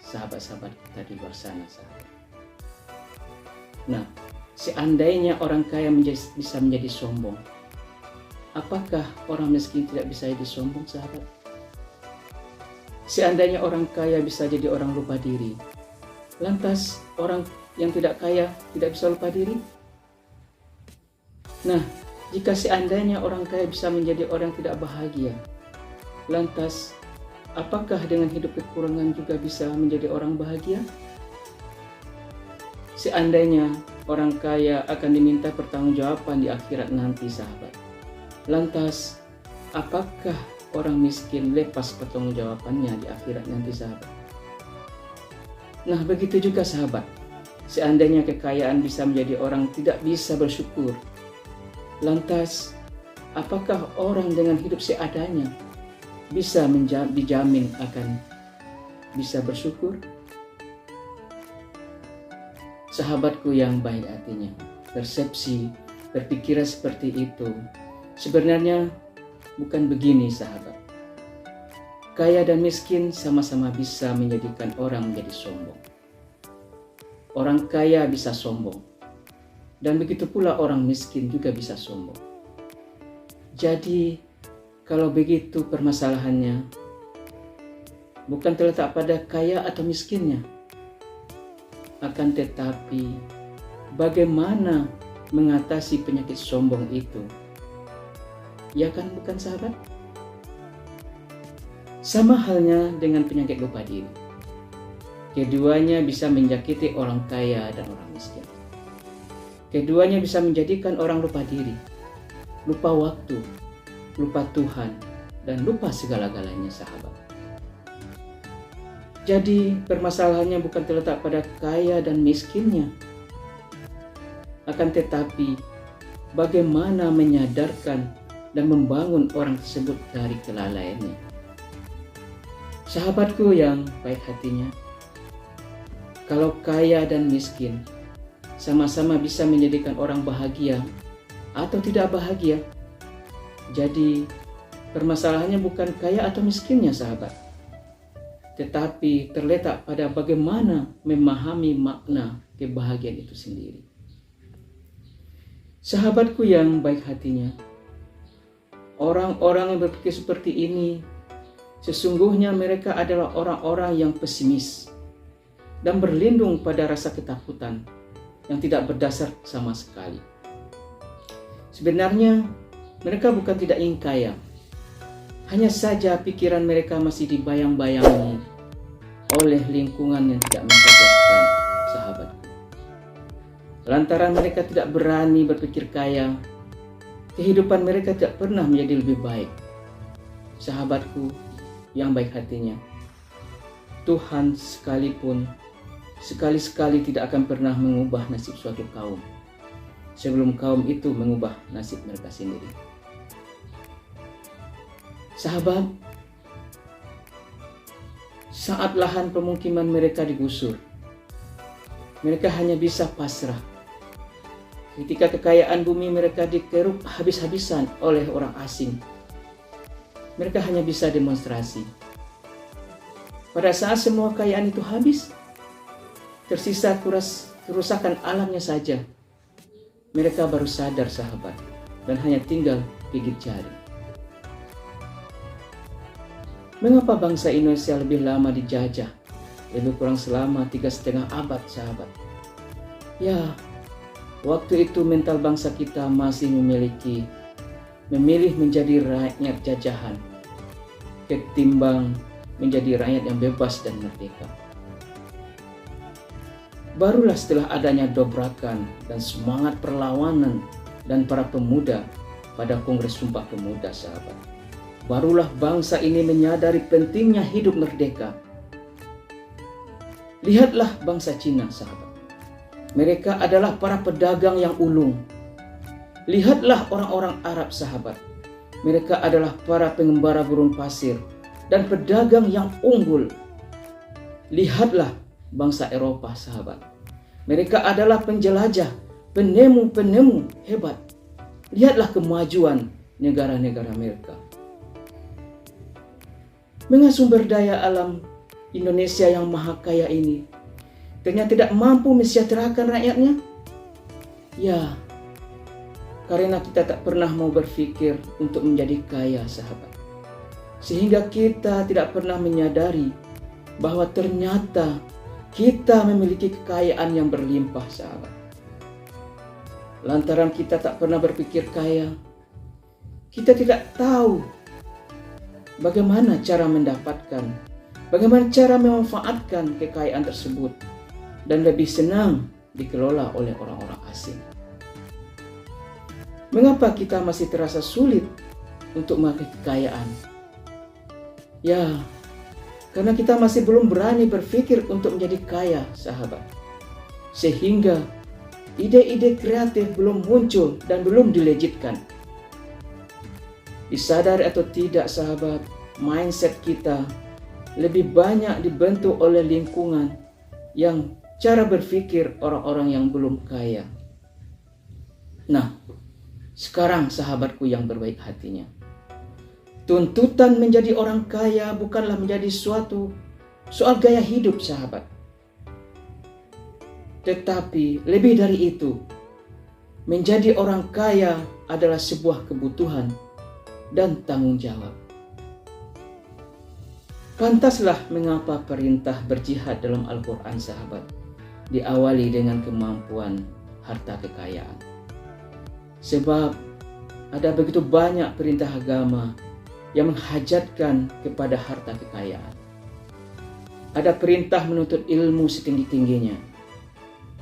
sahabat-sahabat kita di luar sana, sahabat. Nah, seandainya orang kaya bisa menjadi sombong, apakah orang miskin tidak bisa jadi sombong, sahabat? Seandainya orang kaya bisa jadi orang lupa diri, lantas orang yang tidak kaya tidak bisa lupa diri? Nah, jika seandainya orang kaya bisa menjadi orang tidak bahagia, lantas apakah dengan hidup kekurangan juga bisa menjadi orang bahagia? Seandainya orang kaya akan diminta pertanggungjawaban di akhirat nanti, sahabat, lantas apakah orang miskin lepas pertanggungjawabannya di akhirat nanti, sahabat? Nah, begitu juga, sahabat. Seandainya kekayaan bisa menjadi orang tidak bisa bersyukur, lantas apakah orang dengan hidup seadanya bisa dijamin akan bisa bersyukur? Sahabatku yang baik hatinya, persepsi, berpikiran seperti itu sebenarnya bukan begini, sahabat. Kaya dan miskin sama-sama bisa menjadikan orang menjadi sombong. Orang kaya bisa sombong, dan begitu pula orang miskin juga bisa sombong. Jadi, kalau begitu permasalahannya bukan terletak pada kaya atau miskinnya, akan tetapi bagaimana mengatasi penyakit sombong itu. Ya kan, bukan, sahabat? Sama halnya dengan penyakit lupa diri. Keduanya bisa menyakiti orang kaya dan orang miskin. Keduanya bisa menjadikan orang lupa diri, lupa waktu, lupa Tuhan, dan lupa segala-galanya, sahabat. Jadi permasalahannya bukan terletak pada kaya dan miskinnya, akan tetapi bagaimana menyadarkan dan membangun orang tersebut dari kelalaiannya. Sahabatku yang baik hatinya, kalau kaya dan miskin sama-sama bisa menjadikan orang bahagia atau tidak bahagia, jadi permasalahannya bukan kaya atau miskinnya, sahabat, tetapi terletak pada bagaimana memahami makna kebahagiaan itu sendiri. Sahabatku yang baik hatinya, orang-orang yang berpikir seperti ini sesungguhnya mereka adalah orang-orang yang pesimis dan berlindung pada rasa ketakutan yang tidak berdasar sama sekali. Sebenarnya mereka bukan tidak ingin kaya, hanya saja pikiran mereka masih dibayang-bayangi oleh lingkungan yang tidak mencerdaskan, sahabatku. Lantaran mereka tidak berani berpikir kaya, kehidupan mereka tidak pernah menjadi lebih baik. Sahabatku yang baik hatinya, Tuhan sekalipun sekali-sekali tidak akan pernah mengubah nasib suatu kaum sebelum kaum itu mengubah nasib mereka sendiri. Sahabat, saat lahan pemukiman mereka digusur, mereka hanya bisa pasrah. Ketika kekayaan bumi mereka dikeruk habis-habisan oleh orang asing, mereka hanya bisa demonstrasi. Pada saat semua kekayaan itu habis, tersisa kerusakan alamnya saja, mereka baru sadar, sahabat, dan hanya tinggal gigit jari. Mengapa bangsa Indonesia lebih lama dijajah? Lebih kurang selama 3,5 abad, sahabat. Ya, waktu itu mental bangsa kita masih memilih menjadi rakyat jajahan ketimbang menjadi rakyat yang bebas dan merdeka. Barulah setelah adanya dobrakan dan semangat perlawanan dan para pemuda pada Kongres Sumpah Pemuda, sahabat, barulah bangsa ini menyadari pentingnya hidup merdeka. Lihatlah bangsa Cina, sahabat. Mereka adalah para pedagang yang ulung. Lihatlah orang-orang Arab, sahabat. Mereka adalah para pengembara gurun pasir dan pedagang yang unggul. Lihatlah bangsa Eropa, sahabat. Mereka adalah penjelajah, penemu-penemu hebat. Lihatlah kemajuan negara-negara mereka. Dengan sumber daya alam Indonesia yang maha kaya ini ternyata tidak mampu mensejahterakan rakyatnya? Ya, karena kita tak pernah mau berpikir untuk menjadi kaya, sahabat. Sehingga kita tidak pernah menyadari bahwa ternyata kita memiliki kekayaan yang berlimpah, sahabat. Lantaran kita tak pernah berpikir kaya, kita tidak tahu bagaimana cara mendapatkan, bagaimana cara memanfaatkan kekayaan tersebut, dan lebih senang dikelola oleh orang-orang asing. Mengapa kita masih terasa sulit untuk memakai kekayaan? Ya, karena kita masih belum berani berpikir untuk menjadi kaya, sahabat. Sehingga ide-ide kreatif belum muncul dan belum dilejitkan. Disadari atau tidak, sahabat, mindset kita lebih banyak dibentuk oleh lingkungan yang cara berpikir orang-orang yang belum kaya. Nah, sekarang sahabatku yang berbaik hatinya, tuntutan menjadi orang kaya bukanlah menjadi soal gaya hidup, sahabat. Tetapi lebih dari itu, menjadi orang kaya adalah sebuah kebutuhan dan tanggung jawab. Pantaslah mengapa perintah berjihad dalam Al-Quran, sahabat, diawali dengan kemampuan harta kekayaan. Sebab ada begitu banyak perintah agama yang menghajatkan kepada harta kekayaan. Ada perintah menuntut ilmu setinggi-tingginya.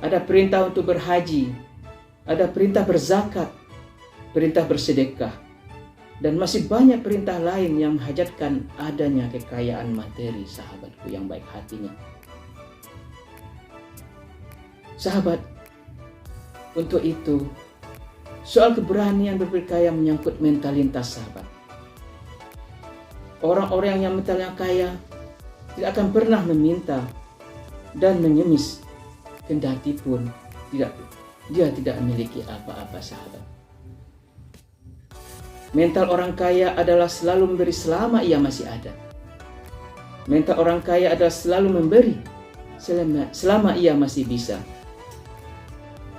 Ada perintah untuk berhaji. Ada perintah berzakat, perintah bersedekah. Dan masih banyak perintah lain yang menghajatkan adanya kekayaan materi, sahabatku yang baik hatinya. Sahabat, untuk itu, soal keberanian berpikir menyangkut mentalitas, sahabat. Orang-orang yang mentalnya kaya tidak akan pernah meminta dan mengemis, kendati pun dia tidak memiliki apa-apa, sahabat. Mental orang kaya adalah selalu memberi selama ia masih ada. Mental orang kaya adalah selalu memberi selama ia masih bisa.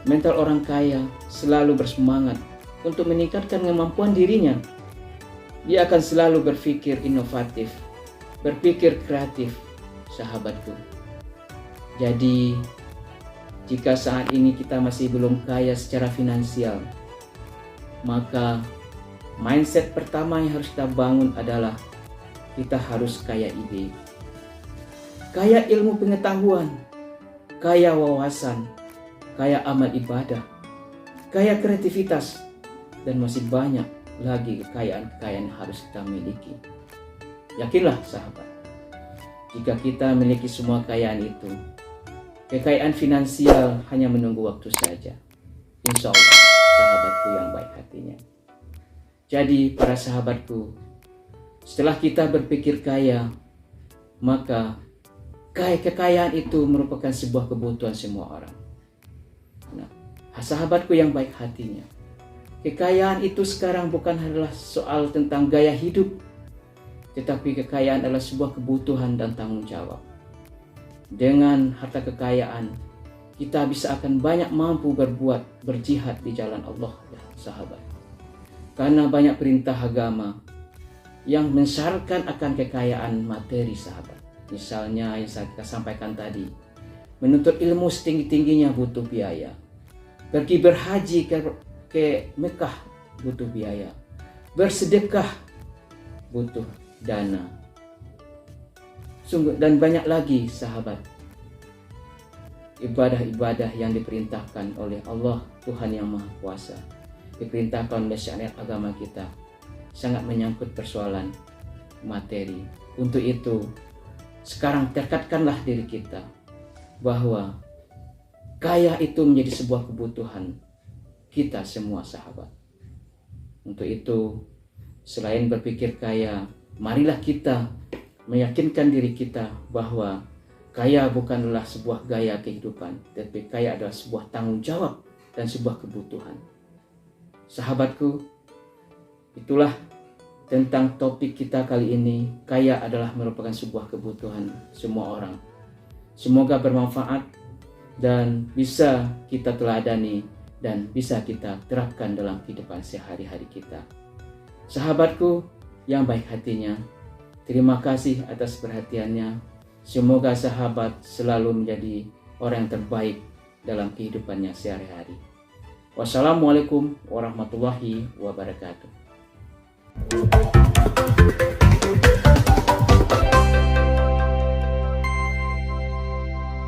Mental orang kaya selalu bersemangat untuk meningkatkan kemampuan dirinya. Dia akan selalu berpikir inovatif, berpikir kreatif, sahabatku. Jadi, jika saat ini kita masih belum kaya secara finansial, maka mindset pertama yang harus kita bangun adalah kita harus kaya ide, kaya ilmu pengetahuan, kaya wawasan, kaya amal ibadah, kaya kreativitas, dan masih banyak lagi kekayaan-kekayaan yang harus kita miliki. Yakinlah, sahabat, jika kita memiliki semua kekayaan itu, kekayaan finansial hanya menunggu waktu saja. Insya Allah, sahabatku yang baik hatinya. Jadi, para sahabatku, setelah kita berpikir kaya, maka kekayaan itu merupakan sebuah kebutuhan semua orang. Nah, sahabatku yang baik hatinya, kekayaan itu sekarang bukan adalah soal tentang gaya hidup, tetapi kekayaan adalah sebuah kebutuhan dan tanggung jawab. Dengan harta kekayaan, kita bisa akan banyak mampu berjihad di jalan Allah, ya sahabat. Karena banyak perintah agama yang mensyaratkan akan kekayaan materi, sahabat. Misalnya yang saya sampaikan tadi, menuntut ilmu setinggi-tingginya butuh biaya. Pergi berhaji ke Mekah butuh biaya. Bersedekah butuh dana. Sungguh, dan banyak lagi, sahabat, ibadah-ibadah yang diperintahkan oleh Allah, Tuhan yang Maha Kuasa, diperintahkan oleh syariat agama kita, sangat menyangkut persoalan materi. Untuk itu, sekarang tekadkanlah diri kita bahwa kaya itu menjadi sebuah kebutuhan kita semua, sahabat. Untuk itu, selain berpikir kaya, marilah kita meyakinkan diri kita bahwa kaya bukanlah sebuah gaya kehidupan, tetapi kaya adalah sebuah tanggung jawab dan sebuah kebutuhan. Sahabatku, itulah tentang topik kita kali ini, kaya adalah merupakan sebuah kebutuhan semua orang. Semoga bermanfaat dan bisa kita teladani dan bisa kita terapkan dalam kehidupan sehari-hari kita. Sahabatku yang baik hatinya, terima kasih atas perhatiannya. Semoga sahabat selalu menjadi orang yang terbaik dalam kehidupannya sehari-hari. Wassalamualaikum warahmatullahi wabarakatuh.